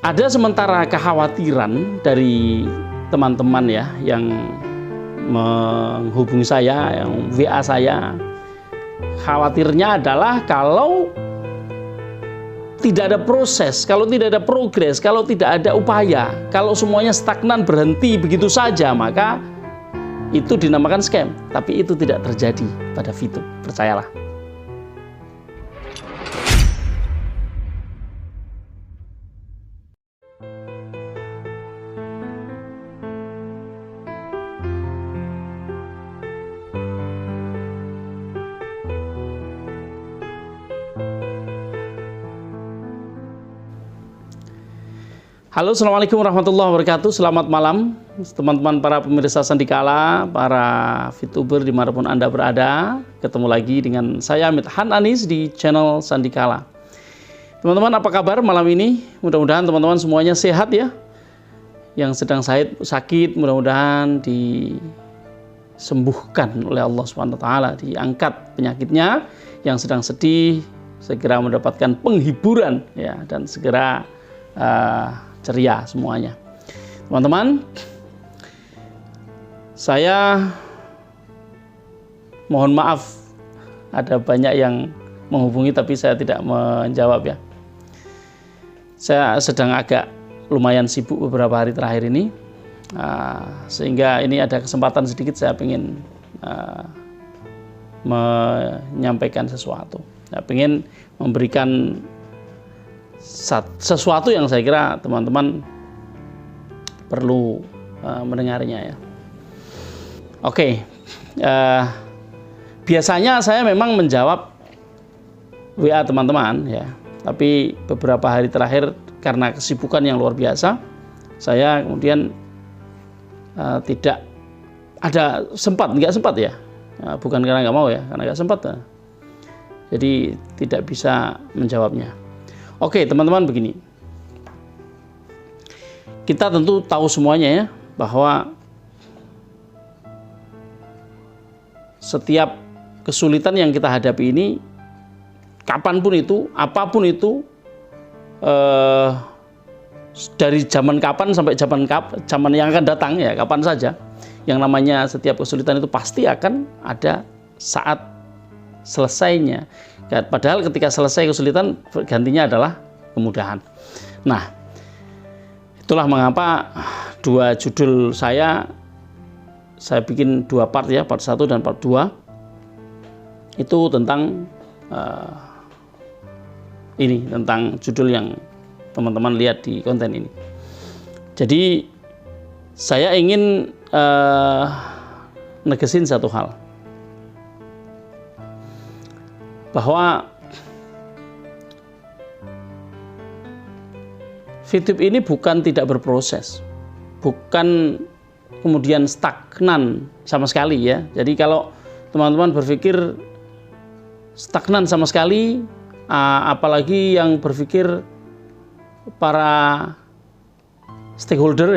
Ada sementara kekhawatiran dari teman-teman ya yang menghubungi saya, yang WA saya. Khawatirnya adalah kalau tidak ada proses, kalau tidak ada progres, kalau tidak ada upaya, kalau semuanya stagnan berhenti begitu saja, maka itu dinamakan scam. Tapi itu tidak terjadi pada VTube, percayalah. Halo, assalamualaikum warahmatullahi wabarakatuh. Selamat malam teman-teman para pemirsa Sandikala, para VTuber dimanapun Anda berada. Ketemu lagi dengan saya Mithan Anis di channel Sandikala. Teman-teman, apa kabar malam ini? Mudah-mudahan teman-teman semuanya sehat ya. Yang sedang sakit mudah-mudahan disembuhkan oleh Allah SWT, diangkat penyakitnya. Yang sedang sedih segera mendapatkan penghiburan ya, dan segera ceria semuanya. Teman-teman, saya mohon maaf ada banyak yang menghubungi tapi saya tidak menjawab ya. Saya sedang agak lumayan sibuk beberapa hari terakhir ini, sehingga ini ada kesempatan sedikit saya ingin menyampaikan sesuatu. Saya ingin memberikan sesuatu yang saya kira teman-teman perlu mendengarnya ya. Oke, biasanya saya memang menjawab WA teman-teman ya, tapi beberapa hari terakhir karena kesibukan yang luar biasa, saya kemudian tidak ada nggak sempat ya, bukan karena nggak mau ya, karena nggak sempat ya. Jadi tidak bisa menjawabnya. Oke teman-teman, begini, kita tentu tahu semuanya ya bahwa setiap kesulitan yang kita hadapi ini, kapanpun itu, apapun itu, dari zaman kapan sampai zaman yang akan datang ya, kapan saja, yang namanya setiap kesulitan itu pasti akan ada saat selesainya. Padahal ketika selesai kesulitan gantinya adalah kemudahan. Nah, itulah mengapa dua judul saya bikin dua part ya, part 1 dan part 2 itu tentang ini, tentang judul yang teman-teman lihat di konten ini. Jadi saya ingin negesin satu hal, bahwa VTube ini bukan tidak berproses, bukan kemudian stagnan sama sekali ya. Jadi kalau teman-teman berpikir stagnan sama sekali, apalagi yang berpikir para stakeholder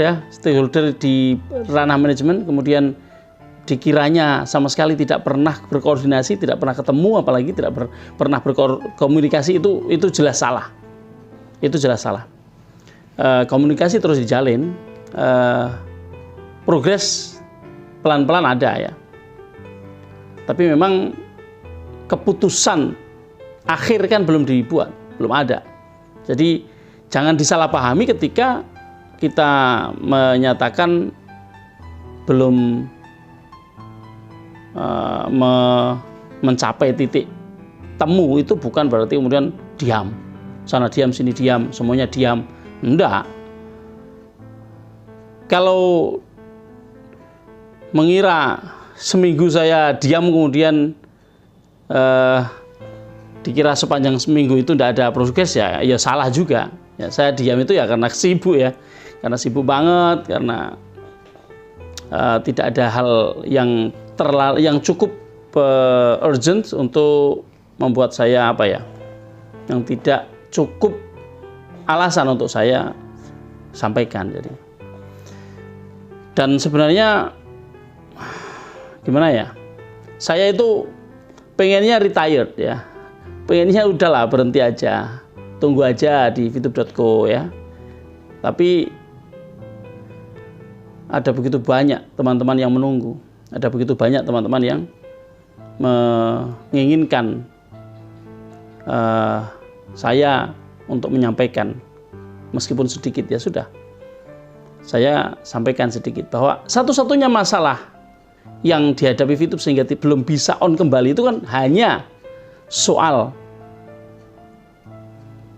di ranah manajemen, kemudian dikiranya sama sekali tidak pernah berkoordinasi, tidak pernah ketemu, apalagi tidak pernah berkomunikasi, itu jelas salah. Itu jelas salah. Komunikasi terus dijalin, progres pelan-pelan ada ya. Tapi memang keputusan akhir kan belum dibuat, belum ada. Jadi jangan disalahpahami ketika kita menyatakan belum mencapai titik temu, itu bukan berarti kemudian diam, sana diam sini diam, semuanya diam. Enggak. Kalau mengira seminggu saya diam kemudian dikira sepanjang seminggu itu tidak ada progres ya salah juga ya. Saya diam itu ya karena sibuk ya, karena sibuk banget, karena tidak ada hal yang cukup urgent untuk membuat saya yang tidak cukup alasan untuk saya sampaikan. Jadi, dan sebenarnya gimana ya, saya itu pengennya retired ya, pengennya udahlah berhenti aja, tunggu aja di VTube.co ya. Tapi ada begitu banyak teman-teman yang menunggu, ada begitu banyak teman-teman yang menginginkan saya untuk menyampaikan, meskipun sedikit, ya sudah, saya sampaikan sedikit bahwa satu-satunya masalah yang dihadapi VTube sehingga belum bisa on kembali itu kan hanya soal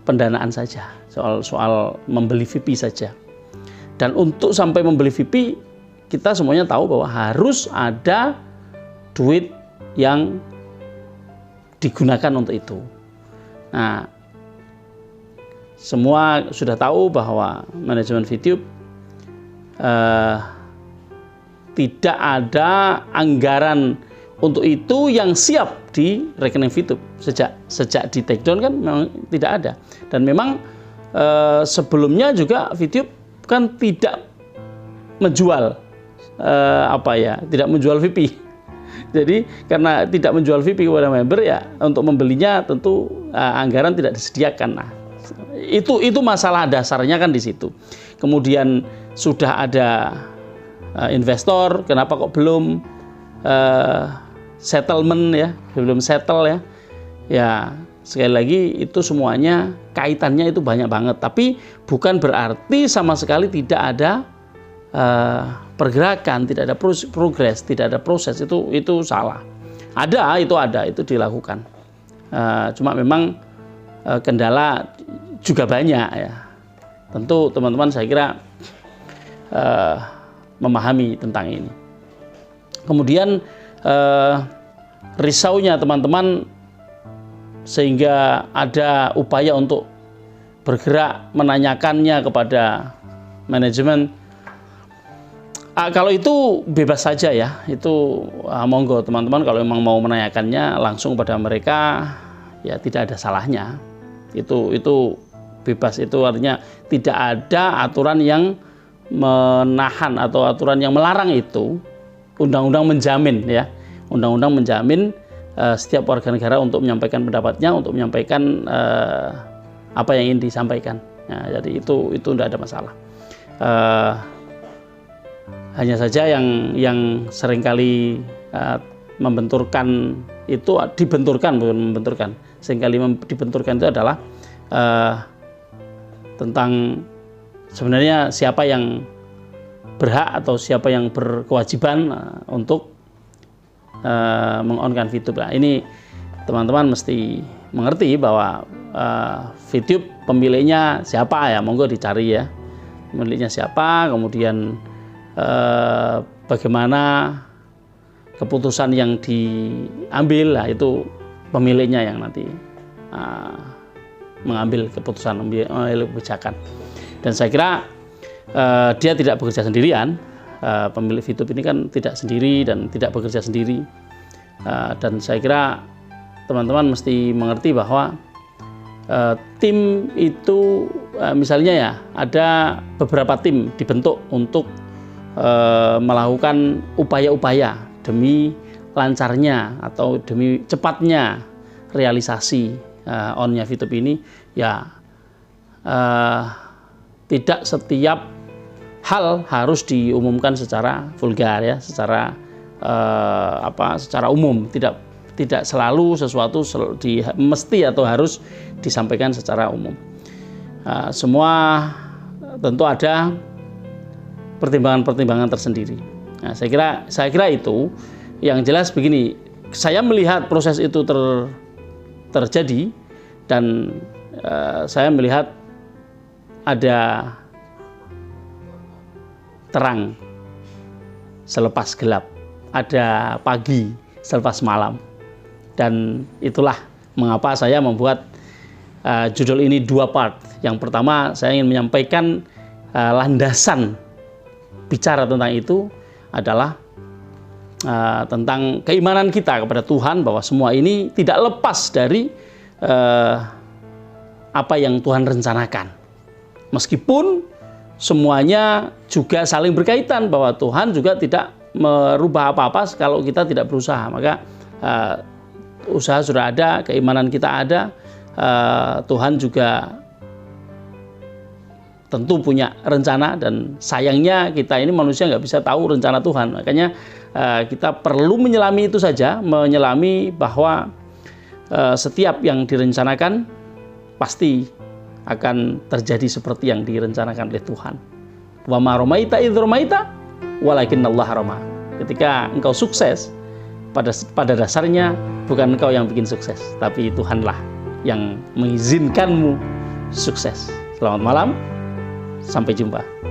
pendanaan saja, soal membeli VIP saja. Dan untuk sampai membeli VIP, kita semuanya tahu bahwa harus ada duit yang digunakan untuk itu. Nah, semua sudah tahu bahwa manajemen VTube tidak ada anggaran untuk itu yang siap di rekening VTube. Sejak di take down kan memang tidak ada. Dan memang sebelumnya juga VTube kan tidak menjual tidak menjual VIP. Jadi karena tidak menjual VIP kepada member, ya untuk membelinya tentu anggaran tidak disediakan. Nah, itu masalah dasarnya kan di situ. Kemudian sudah ada investor, kenapa kok belum settlement ya, belum settle ya. Ya, sekali lagi itu semuanya kaitannya itu banyak banget, tapi bukan berarti sama sekali tidak ada pergerakan, tidak ada progres, tidak ada proses. Itu salah. Itu dilakukan. Cuma memang kendala juga banyak ya. Tentu teman-teman saya kira memahami tentang ini. Kemudian risaunya teman-teman sehingga ada upaya untuk bergerak menanyakannya kepada manajemen. Kalau itu bebas saja ya, itu monggo teman-teman kalau memang mau menanyakannya langsung pada mereka, ya tidak ada salahnya. Itu bebas, itu artinya tidak ada aturan yang menahan atau aturan yang melarang itu. Undang-undang menjamin ya, undang-undang menjamin setiap warga negara untuk menyampaikan pendapatnya, untuk menyampaikan apa yang ingin disampaikan. Nah, jadi itu tidak ada masalah. Hanya saja yang seringkali dibenturkan itu adalah tentang sebenarnya siapa yang berhak atau siapa yang berkewajiban untuk meng-on-kan VTube. Nah, ini teman-teman mesti mengerti bahwa VTube pemiliknya siapa ya, monggo dicari ya, pemiliknya siapa, kemudian bagaimana keputusan yang diambil, lah itu pemiliknya yang nanti mengambil keputusan, mengambil kebijakan. Dan saya kira dia tidak bekerja sendirian. Pemilik VTube ini kan tidak sendiri dan tidak bekerja sendiri. Dan saya kira teman-teman mesti mengerti bahwa tim itu misalnya ya ada beberapa tim dibentuk untuk melakukan upaya-upaya demi lancarnya atau demi cepatnya realisasi on-nya VTube ini. Ya tidak setiap hal harus diumumkan secara vulgar ya, secara umum. Tidak selalu sesuatu mesti atau harus disampaikan secara umum. Semua tentu ada pertimbangan-pertimbangan tersendiri. Nah, saya kira itu yang jelas begini. Saya melihat proses itu terjadi dan saya melihat ada terang selepas gelap, ada pagi selepas malam. Dan itulah mengapa saya membuat judul ini dua part. Yang pertama, saya ingin menyampaikan landasan bicara tentang itu adalah tentang keimanan kita kepada Tuhan, bahwa semua ini tidak lepas dari apa yang Tuhan rencanakan. Meskipun semuanya juga saling berkaitan, bahwa Tuhan juga tidak merubah apa-apa kalau kita tidak berusaha. Maka usaha sudah ada, keimanan kita ada, Tuhan juga tentu punya rencana, dan sayangnya kita ini manusia nggak bisa tahu rencana Tuhan. Makanya kita perlu menyelami itu saja, menyelami bahwa setiap yang direncanakan pasti akan terjadi seperti yang direncanakan oleh Tuhan. Wa ma ramaita idz ramaita walakinnallaha rama. Ketika engkau sukses, pada dasarnya bukan engkau yang bikin sukses, tapi Tuhanlah yang mengizinkanmu sukses. Selamat malam, sampai jumpa.